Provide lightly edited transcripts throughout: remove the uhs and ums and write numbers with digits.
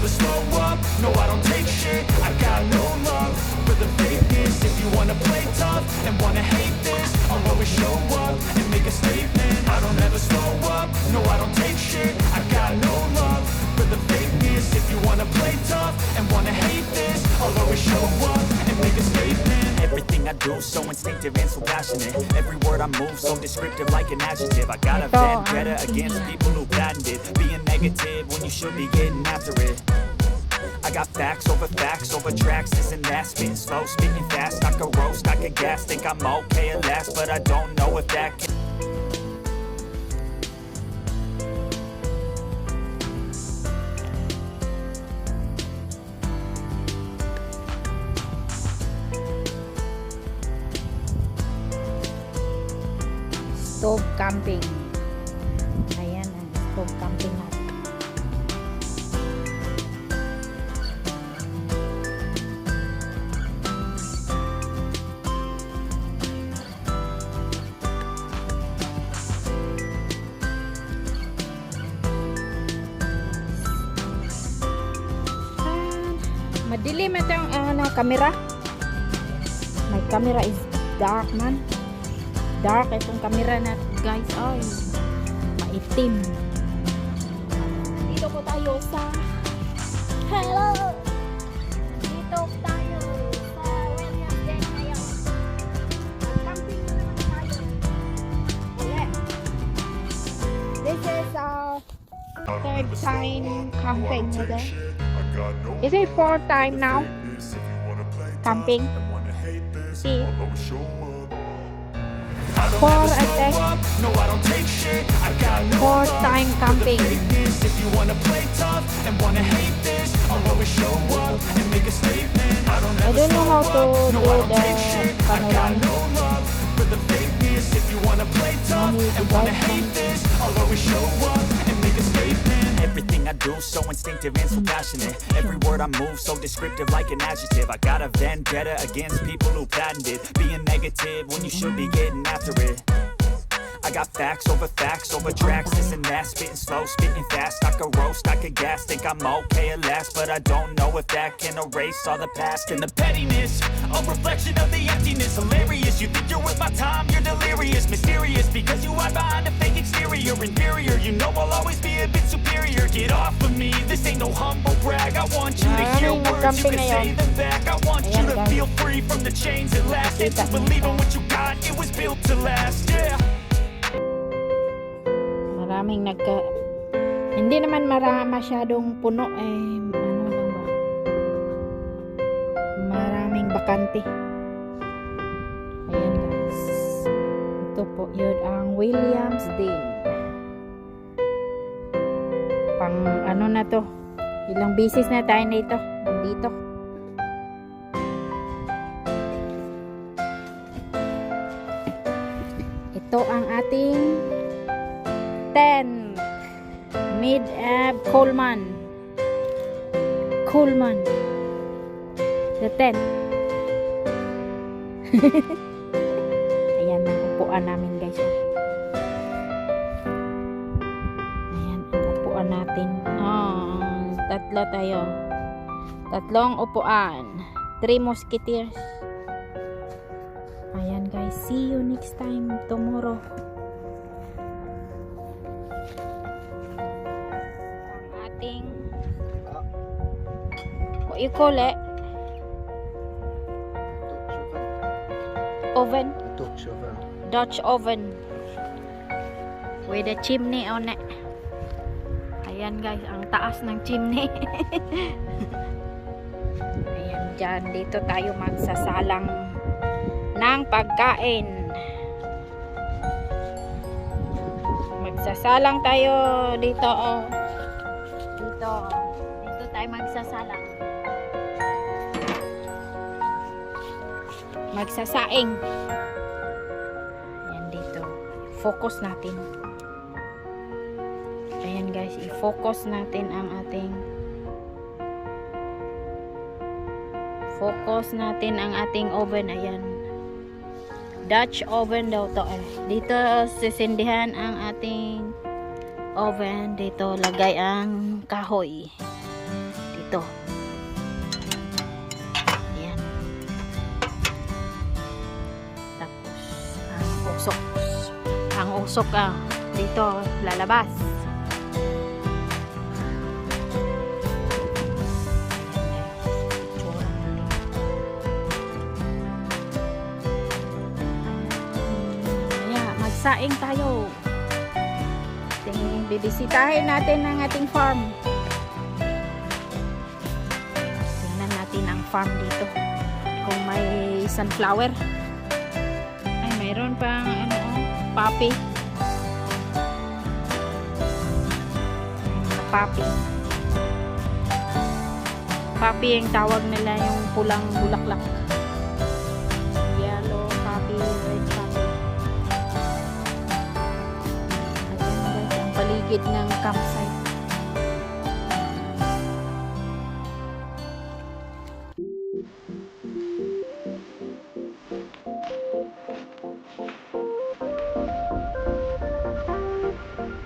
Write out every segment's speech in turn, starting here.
never slow up, no I don't take shit. I got no love for the fakeness. If you wanna play tough and wanna hate this, I'll always show up and make a statement. I don't ever slow up, no I don't take shit. I got no love for the fakeness. If you wanna play tough and wanna hate this, I'll always show up and make a statement. Everything I do so instinctive and so passionate. Every word I move so descriptive like an adjective. I got a vendetta against people who patented being negative when you should be getting after it. I got facts over tracks, this and that. Spitting slow, speaking fast, I could roast, I could gas. Think I'm okay at last, but I don't know if that can. Stove camping. Ayan ang stove camping natin. Madilim itong camera. My camera is dark, man. Dark itong camera na, guys. Ay, maitim. Dito po tayo sa hello. Dito tayo sa Wednesday ngayon. Camping na naman tayo. Ulit. This is third time camping today. Is it fourth time now? Camping. See? Fourth time camping. If you wanna play tough and wanna hate this, I'll always show up and make a statement. I don't know how to do the panorama. No love for the fakeness. If you wanna play tough and wanna hate this, I'll always show up and make a statement. Everything I do so instinctive and so passionate. Every word I move so descriptive like an adjective. I got a vendetta against people who patented being negative when you should be getting after it. I got facts over tracks, this and that. Spitting slow, spitting fast, I could roast, I could gas. Think I'm okay at last, but I don't know if that can erase all the past. And the pettiness, a reflection of the emptiness. Hilarious, you think you're worth my time, you're delirious. Mysterious, because you hide behind a fake exterior. Inferior, you know I'll always be a bit superior. Get off of me, this ain't no humble brag. I want you to hear words, you can say them back. I want you to feel free from the chains at last. And to believe in what you got, it was built to last, yeah. Maraming hindi naman masyadong puno ano lang ba, maraming bakante. Ayan guys, ito po yun ang Williamsdale. Pang ano na to, ilang beses na tayo nandito. Ito ang ating tent. Mid-Ab Coleman. The tent. Ayan ang upuan namin guys. Ayan ang upuan natin. Tatlo tayo. Tatlong upuan. 3 musketeers. Ayan guys. See you next time tomorrow. What you call it? Oven? Dutch oven. With a chimney on it. Ayan guys, ang taas ng chimney. Ayan, dyan. Dito tayo magsasalang ng pagkain. Magsasalang tayo dito. Dito tayo magsasalang. Magsasaing. Ayan dito. Focus natin. Ayan guys, i-focus natin ang ating oven. Ayan. Dutch oven daw to eh. Dito sisindihan ang ating oven. Dito lagay ang kahoy. dito. Ayan. Tapos, ang usok dito lalabas. Magsaing tayo. Bibisitahin natin ang ating farm. Tingnan natin ang farm dito. Kung may sunflower. Ay, mayroon pang poppy. Poppy. Poppy yung tawag nila, yung pulang bulaklak. Yellow poppy, red poppy. Paligid ng campsite.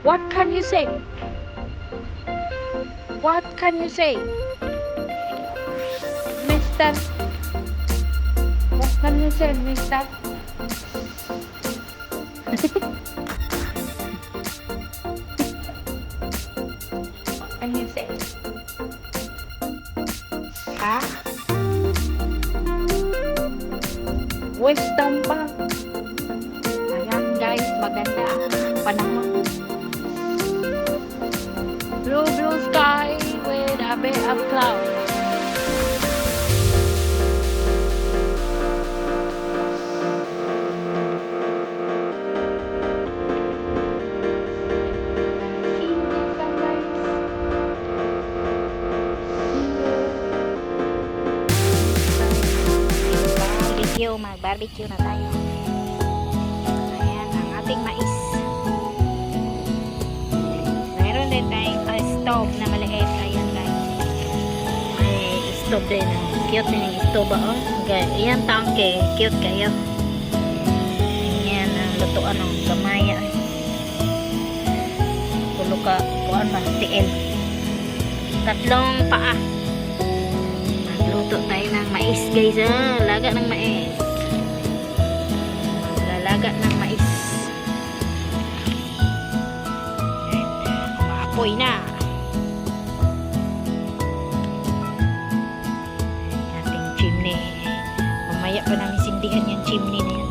What can you say? What can you say? Mister? What can you say, mister? Can you say? Ha? Wisdom pa. Ayan guys, maganda ang panahon. Blue sky with a bit of cloud. Mag-barbecue na tayo. Ayan ang ating mais. Mayroon din tayong stove na maliit. Ayan guys. May stove din. Cute din yung stove. Ayan tangke. Cute kayo. Ayan ang lutuan ng gamaya. Tulo ka. Kuan ba? Tiil. 3 paa. Magluto tayo ng mais guys. Laga ng mais. Lalaga ng mais. Maapoy na. Ating chimney. Mamaya pa namin sindihan yung chimney na yan.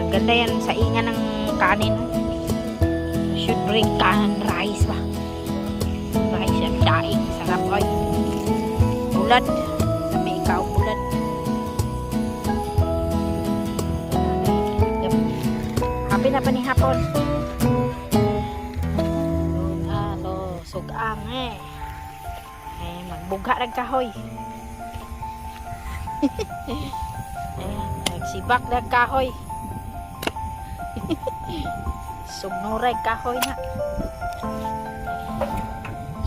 Maganda yan sa inga ng kanin. Should bring rice ba? Rice yung daing. Sarap oy. Bulad. Sa may ikaw bulad. Happy na pa ni hapon. Sugang magbugha ng kahoy. Nagsibak ng kahoy. Sugnuray kahoy na.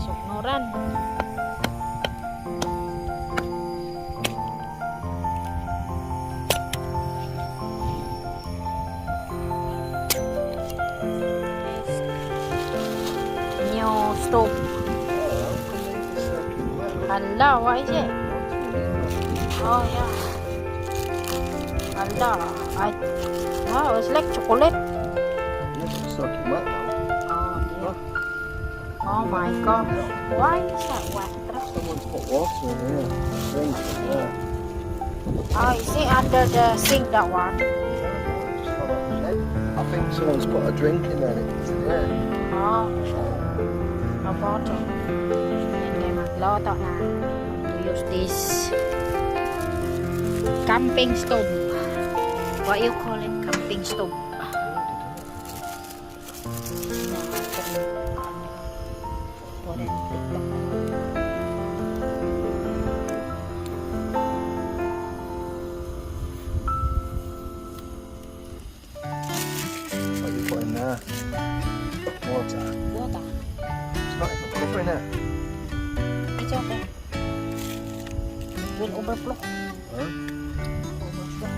Sugnuran. Stove. Hello, what is it? Oh yeah. Hello. Wow, it's like chocolate. It's soaking wet now. Oh dear. Oh my god. Why is that wet? Someone's put water in here. Drink. Yeah. Oh, is it under the sink, that one? I think someone's put a drink in there. It's in there. Oh. A bottle. Okay, magloto na. To use this camping stove. What you call it? Camping stove. What you put in there? Water. Water. It's not even covering it. It's okay. It will overflow. Huh? Overflow.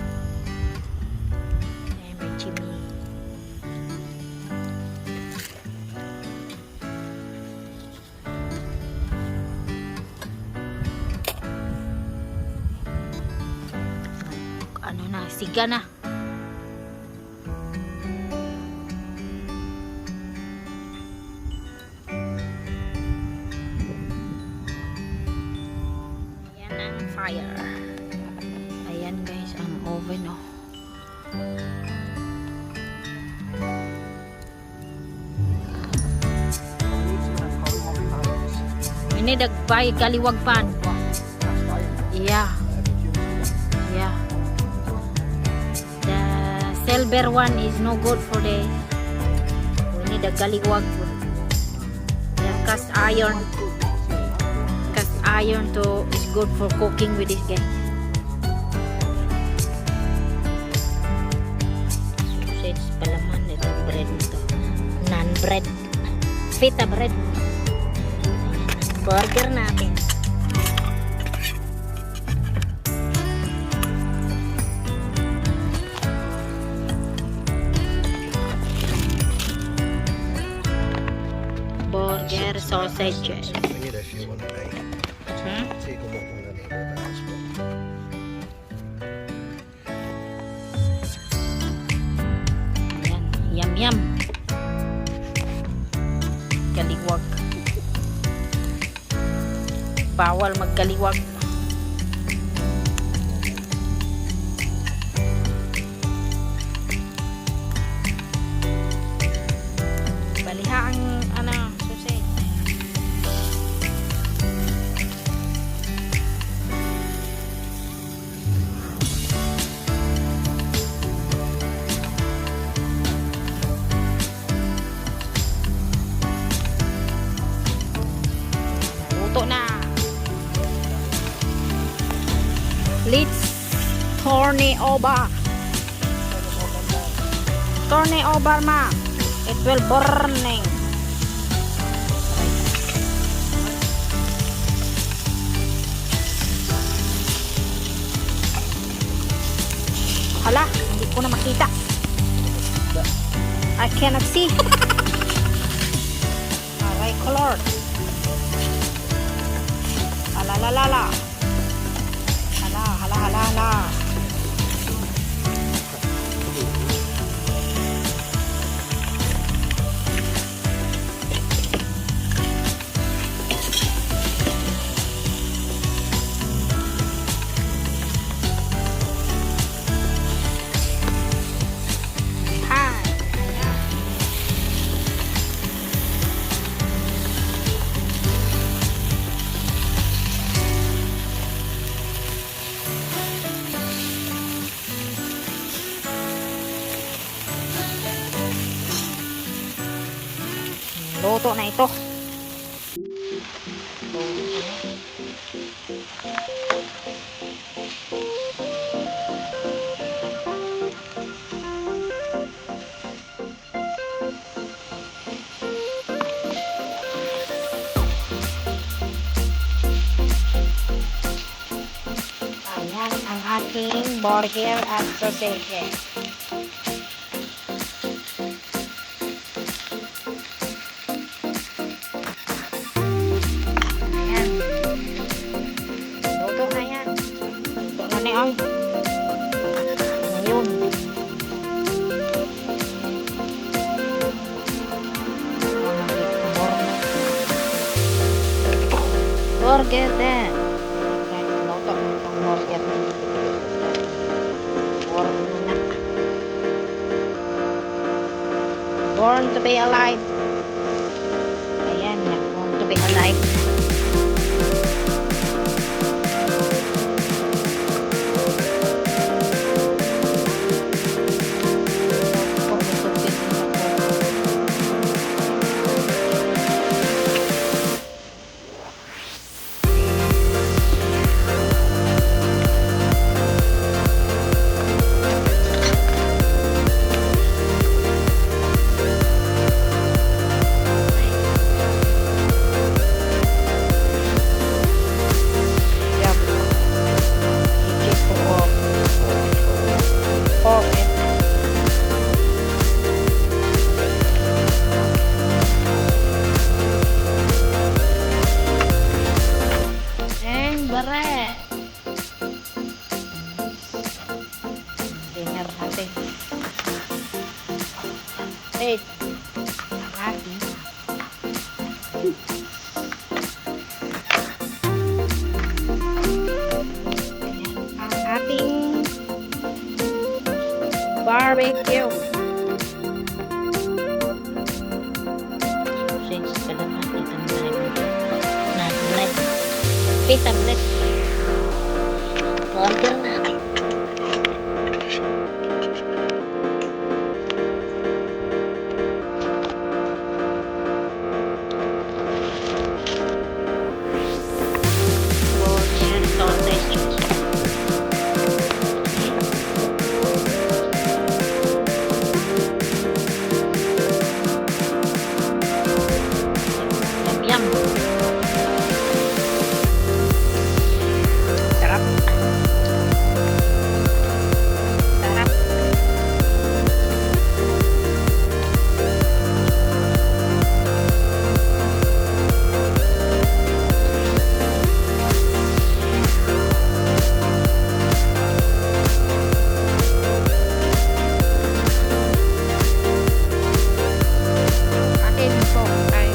Ayan, may chimney. siga na. Ayan ang fire. Ayan guys, ang oven oh. Ini dagbay kaliwag pan. Yeah. Yeah. The silver one is no good for the. We need a kaliwag. The cast iron. Cast iron to is good for cooking with this guys. Sausage palaman itong bread nito. Naan bread. Feta bread. Burger natin. Burger sausages. Bring it if you want to make. Take them up on another Ayan, yum yum. Kaliwag. Bawal magkaliwag. Baliha ang sausage. Luto na. Let's turn it over. Turn it over ma. It will burning. Hala, hindi ko na makita. I cannot see. Aray, color. Hala. Hala. Luto na ito. Ayan ang ating burger at sausage. Ay. Ayun. Burger din. Luto itong burger. Born to be alive. Ayan, born to be alive. Ang ating barbecue. Since kalahati itong nag-let. Pitablet. Order na. Yum. Sarap. Sarap. Atin po ay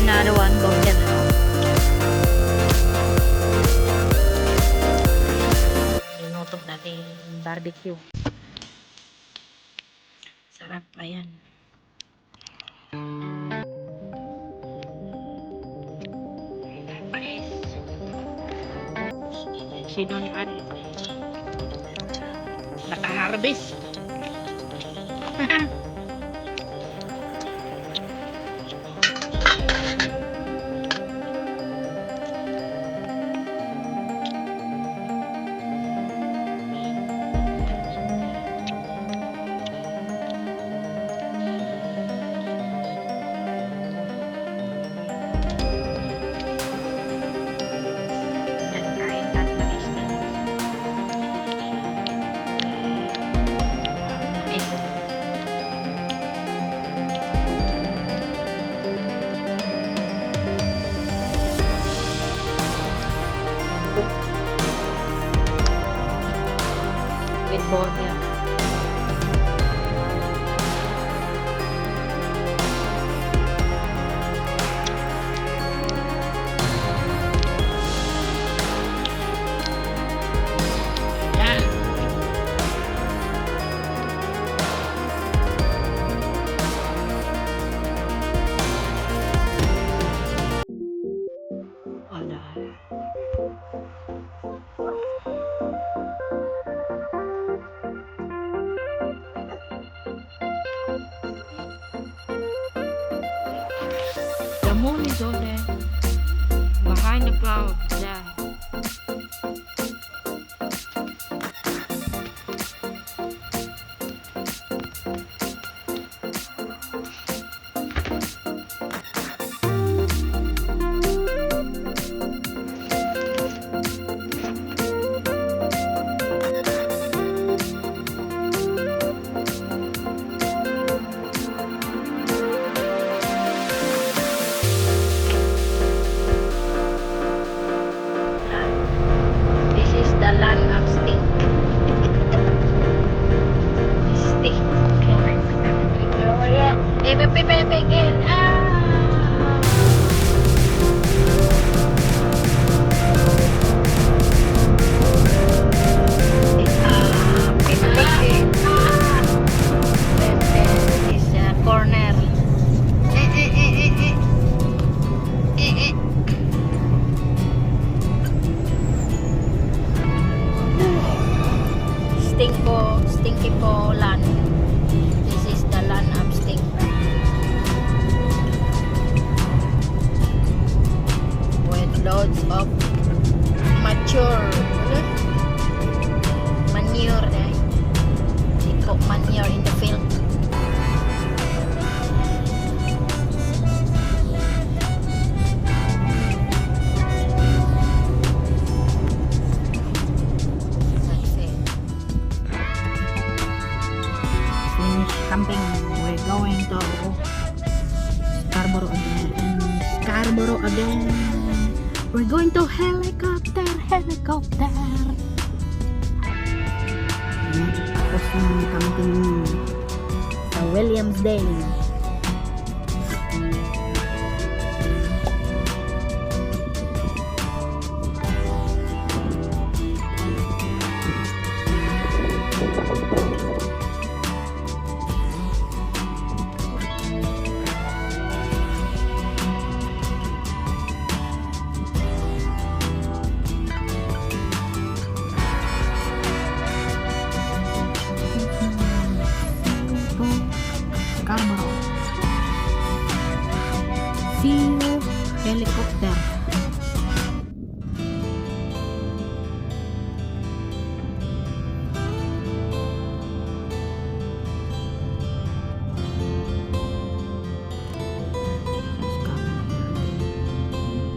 another one burger. Inutok natin yung barbecue. Sarap, ayan. Sinunaan. Naka-harvest. Yan, kain at na-isda. With burger. Yan. Wala. The moon is over there, behind the clouds. Yeah. This is the land of stink. Stink. Oh yeah. Again. This corner. Stinky po land. This is the land of stink. With loads of mature manure. They put manure in the field. Camping. We're going to Scarborough again. We're going to helicopter, helicopter. Ayan, tapos yung camping sa Williamsdale. Scarborough. See you, helicopter.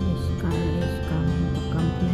This car is coming to company.